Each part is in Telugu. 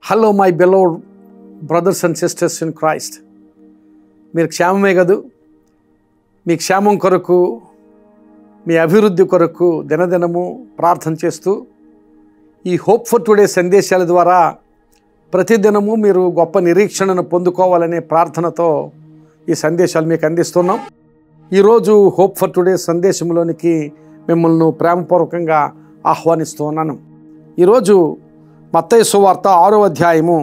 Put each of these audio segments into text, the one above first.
Hello my beloved brothers and sisters in Christ. మీరు క్షేమమే కదూ? మీ క్షేమం కొరకు, మీ అభివృద్ధి కొరకు దినదినము ప్రార్థన చేస్తూ ఈ హోప్ ఫర్ టుడే సందేశాల ద్వారా ప్రతిదినము మీరు గొప్ప నిరీక్షణను పొందుకోవాలనే ప్రార్థనతో ఈ సందేశాలు మీకు అందిస్తున్నాం. ఈరోజు హోప్ ఫర్ టుడే సందేశంలోనికి మిమ్మల్ని ప్రేమపూర్వకంగా ఆహ్వానిస్తున్నాను. ఈరోజు మత్తయి సువార్త 6వ అధ్యాయము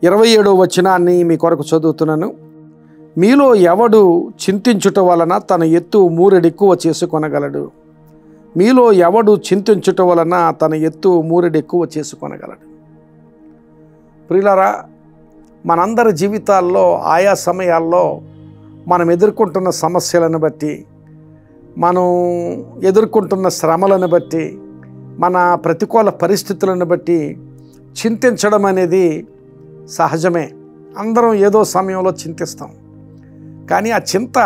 27వ వచనాన్ని మీ కొరకు చదువుతున్నాను. మీలో ఎవడు చింతించుట వలన తన ఎత్తు మూరెడెక్కువ చేసుకొనగలడు. మీలో ఎవడు చింతించుట వలన తన ఎత్తు మూరెడెక్కువ చేసుకొనగలడు. ప్రియులారా, మనందరి జీవితాల్లో ఆయా సమయాల్లో మనం ఎదుర్కొంటున్న సమస్యలను బట్టి, మనం ఎదుర్కొంటున్న శ్రమలను బట్టి, మన ప్రతికూల పరిస్థితులను బట్టి చింతించడం అనేది సహజమే. అందరం ఏదో సమయంలో చింతిస్తాం. కానీ ఆ చింత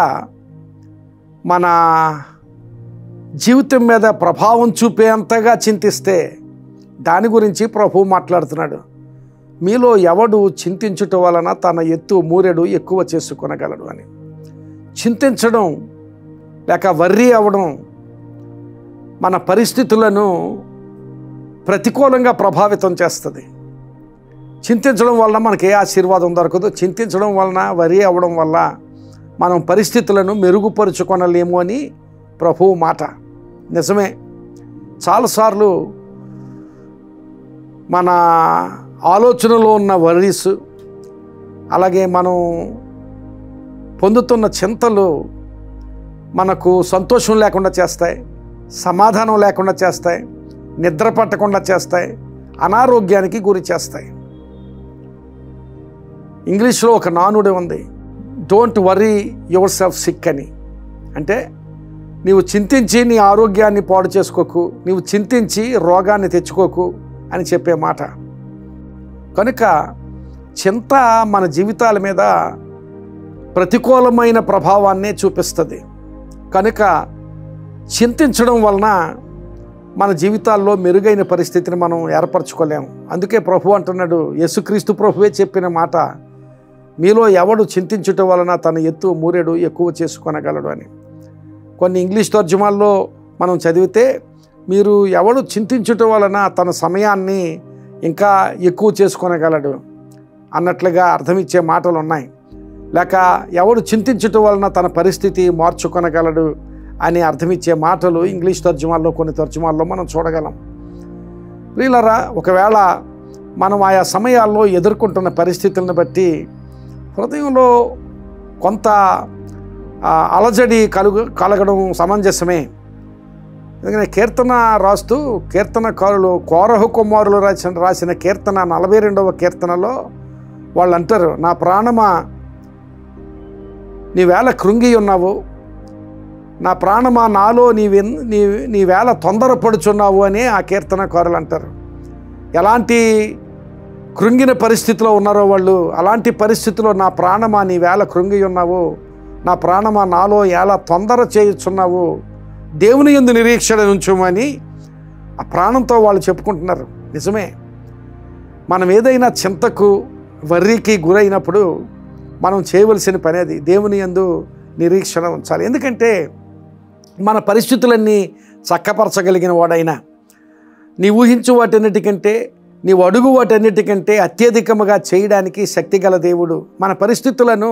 మన జీవితం మీద ప్రభావం చూపేంతగా చింతిస్తే దాని గురించి ప్రభువు మాట్లాడుతున్నాడు. మీలో ఎవడు చింతించుట వలన తన ఎత్తు మూరెడు ఎక్కువ చేసుకొనగలడు అని. చింతించడం లేక వర్రీ అవ్వడం మన పరిస్థితులను ప్రతికూలంగా ప్రభావితం చేస్తుంది. చింతించడం వలన మనకి ఏ ఆశీర్వాదం దొరకదు. చింతించడం వలన వరి అవ్వడం వల్ల మనం పరిస్థితులను మెరుగుపరుచుకొనలేము అని ప్రభువు మాట. నిజమే, చాలాసార్లు మన ఆలోచనలో ఉన్న వర్రీస్, అలాగే మనం పొందుతున్న చింతలు మనకు సంతోషం లేకుండా చేస్తాయి, సమాధానం లేకుండా చేస్తాయి, నిద్ర పట్టకుండా చేస్తాయి, అనారోగ్యానికి గురి చేస్తాయి. ఇంగ్లీష్లో ఒక నానుడి ఉంది, don't worry yourself sick అని. అంటే నీవు చింతించి నీ ఆరోగ్యాన్ని పాడు చేసుకోకు, నీవు చింతించి రోగాన్ని తెచ్చుకోకు అని చెప్పే మాట. కనుక చింత మన జీవితాల మీద ప్రతికూలమైన ప్రభావాన్నే చూపిస్తుంది. కనుక చింతించడం వలన మన జీవితాల్లో మెరుగైన పరిస్థితిని మనం ఏర్పరచుకోలేము. అందుకే ప్రభు అంటున్నాడు, యేసుక్రీస్తు ప్రభువే చెప్పిన మాట, మీలో ఎవడు చింతించుట వలన తన ఎత్తు మూరెడు ఎక్కువ చేసుకొనగలడు అని. కొన్ని ఇంగ్లీష్ తర్జుమాల్లో మనం చదివితే, మీరు ఎవడు చింతించుట వలన తన సమయాన్ని ఇంకా ఎక్కువ చేసుకొనగలడు అన్నట్లుగా అర్థమిచ్చే మాటలు ఉన్నాయి. లేక ఎవడు చింతించుట వలన తన పరిస్థితి మార్చుకొనగలడు అని అర్థమిచ్చే మాటలు ఇంగ్లీష్ తర్జుమాల్లో, కొన్ని తర్జుమాల్లో మనం చూడగలం. ప్రియులారా, ఒకవేళ మనం ఆయా సమయాల్లో ఎదుర్కొంటున్న పరిస్థితులను బట్టి హృదయంలో కొంత అలజడి కలగడం సమంజసమే. ఎందుకంటే కీర్తన రాస్తూ కీర్తనకారులు కోరహు కుమారులు రాసిన కీర్తన 42వ కీర్తనలో వాళ్ళు అంటారు, నా ప్రాణమా నీవేళ కృంగి ఉన్నావు, నా ప్రాణమా నాలో నీవేళ తొందరపడుచున్నావు అని ఆ కీర్తనకారులు అంటారు. ఎలాంటి కృంగిన పరిస్థితిలో ఉన్నారో వాళ్ళు, అలాంటి పరిస్థితిలో నా ప్రాణమా నీవేళ కృంగి ఉన్నావు, నా ప్రాణమా నాలో ఎలా తొందర చేయుచున్నావు, దేవుని యందు నిరీక్షణ ఉంచుమని ఆ ప్రాణంతో వాళ్ళు చెప్పుకుంటున్నారు. నిజమే, మనం ఏదైనా చింతకు వర్రీకి గురైనప్పుడు మనం చేయవలసిన పని అది, దేవుని యందు నిరీక్షణ ఉంచాలి. ఎందుకంటే మన పరిస్థితులన్నీ చక్కపరచగలిగిన వాడైనా, నీ ఊహించు వాటన్నిటికంటే, నీవు అడుగు వాటన్నిటికంటే అత్యధికముగా చేయడానికి శక్తిగల దేవుడు, మన పరిస్థితులను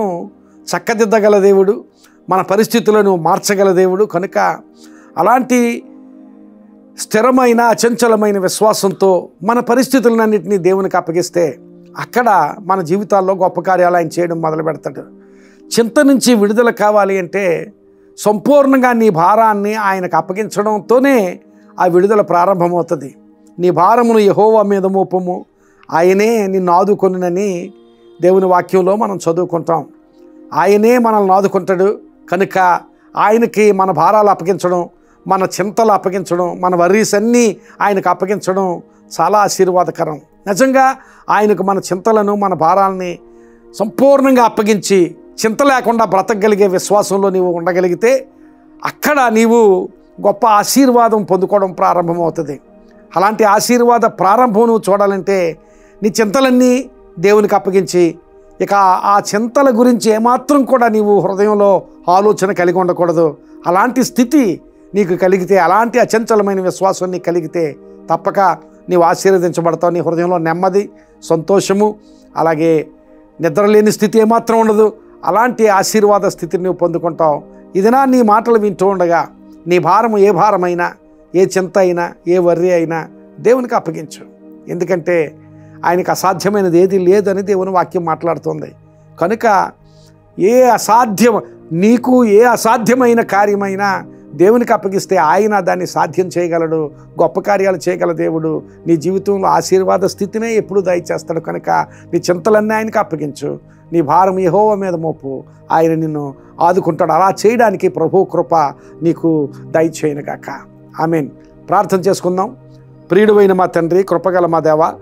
చక్కదిద్దగల దేవుడు, మన పరిస్థితులను మార్చగల దేవుడు. కనుక అలాంటి స్థిరమైన అచంచలమైన విశ్వాసంతో మన పరిస్థితులన్నింటినీ దేవునికి అప్పగిస్తే అక్కడ మన జీవితాల్లో గొప్ప కార్యాలు ఆయన చేయడం మొదలు పెడతాడు. చింత నుంచి విడుదల కావాలి అంటే సంపూర్ణంగా నీ భారాన్ని ఆయనకు అప్పగించడంతోనే ఆ విడుదల ప్రారంభమవుతుంది. నీ భారమును యెహోవా మీద మోపము, ఆయనే నిన్ను ఆదుకొనునని దేవుని వాక్యంలో మనం చదువుకుంటాం. ఆయనే మనల్ని ఆదుకుంటాడు. కనుక ఆయనకి మన భారాలు అప్పగించడం, మన చింతలు అప్పగించడం, మన వర్రీస్ అన్నీ ఆయనకు అప్పగించడం చాలా ఆశీర్వాదకరం. నిజంగా ఆయనకు మన చింతలను, మన భారాలని సంపూర్ణంగా అప్పగించి చింత లేకుండా బ్రతకగలిగే విశ్వాసంలో నీవు ఉండగలిగితే అక్కడ నీవు గొప్ప ఆశీర్వాదం పొందుకోవడం ప్రారంభమవుతుంది. అలాంటి ఆశీర్వాద ప్రారంభం నువ్వు చూడాలంటే నీ చింతలన్నీ దేవునికి అప్పగించి ఇక ఆ చింతల గురించి ఏమాత్రం కూడా నీవు హృదయంలో ఆలోచన కలిగి ఉండకూడదు. అలాంటి స్థితి నీకు కలిగితే, అలాంటి అచంచలమైన విశ్వాసం నీకు కలిగితే తప్పక నీవు ఆశీర్వదించబడతావు. నీ హృదయంలో నెమ్మది, సంతోషము, అలాగే నిద్రలేని స్థితి ఏమాత్రం ఉండదు. అలాంటి ఆశీర్వాద స్థితిని నువ్వు పొందుకుంటావు. ఇదినా నీ మాటలు వింటూ ఉండగా నీ భారము ఏ భారమైనా, ఏ చింత అయినా, ఏ వర్రి అయినా దేవునికి అప్పగించు. ఎందుకంటే ఆయనకు అసాధ్యమైనది ఏది లేదని దేవుని వాక్యం మాట్లాడుతుంది. కనుక నీకు ఏ అసాధ్యమైన కార్యమైనా దేవునికి అప్పగిస్తే ఆయన దాన్ని సాధ్యం చేయగలడు. గొప్ప కార్యాలు చేయగల దేవుడు నీ జీవితంలో ఆశీర్వాద స్థితినే ఎప్పుడు దయచేస్తాడు. కనుక నీ చింతలన్నీ ఆయనకి అప్పగించు. నీ భారం యెహోవా మీద మోపు, ఆయన నిన్ను ఆదుకుంటాడు. అలా చేయడానికి ప్రభు కృప నీకు దయచేయునుగాక. ఆమేన్. ప్రార్థన చేసుకుందాం. ప్రియుడైన మా తండ్రి, కృపగల మా దేవ,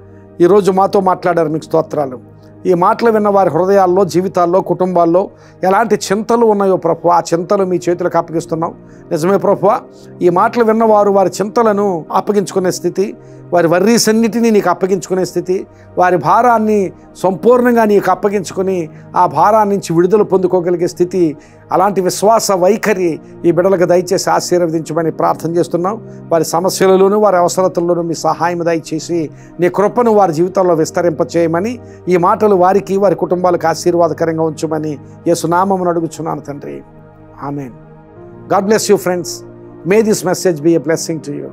ఈరోజు మాతో మాట్లాడారు, మీకు స్తోత్రాలు. ఈ మాటలు విన్న వారి హృదయాల్లో, జీవితాల్లో, కుటుంబాల్లో ఎలాంటి చింతలు ఉన్నాయో ప్రభువా, ఆ చింతలు మీ చేతులకు అప్పగిస్తున్నాం. నిజమే ప్రభువా, ఈ మాటలు విన్నవారు వారి చింతలను అప్పగించుకునే స్థితి, వారి వర్రీసన్నిటినీ నీకు అప్పగించుకునే స్థితి, వారి భారాన్ని సంపూర్ణంగా నీకు అప్పగించుకొని ఆ భారాన్ని నుంచి విడుదల పొందుకోగలిగే స్థితి, అలాంటి విశ్వాస వైఖరి ఈ బిడ్డలకు దయచేసి ఆశీర్వదించమని ప్రార్థన చేస్తున్నాం. వారి సమస్యలలోనూ వారి అవసరతల్లోనూ మీ సహాయం దయచేసి నీ కృపను వారి జీవితంలో విస్తరింపచేయమని, ఈ మాటలు వారికి, వారి కుటుంబాలకు ఆశీర్వాదకరంగా ఉంచమని యేసు నామమున అడుగుచున్నాను తండ్రి. Amen. God bless you friends. May this message be a blessing to you.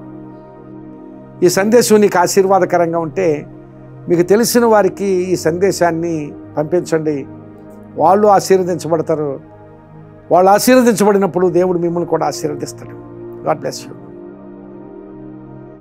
ఈ సందేశం నీకు ఆశీర్వాదకరంగా ఉంటే మీకు తెలిసిన వారికి ఈ సందేశాన్ని పంపించండి. వాళ్ళు ఆశీర్వదించబడతారు. వాళ్ళు ఆశీర్వదించబడినప్పుడు దేవుడు మిమ్మల్ని కూడా ఆశీర్వదిస్తాడు. God bless you.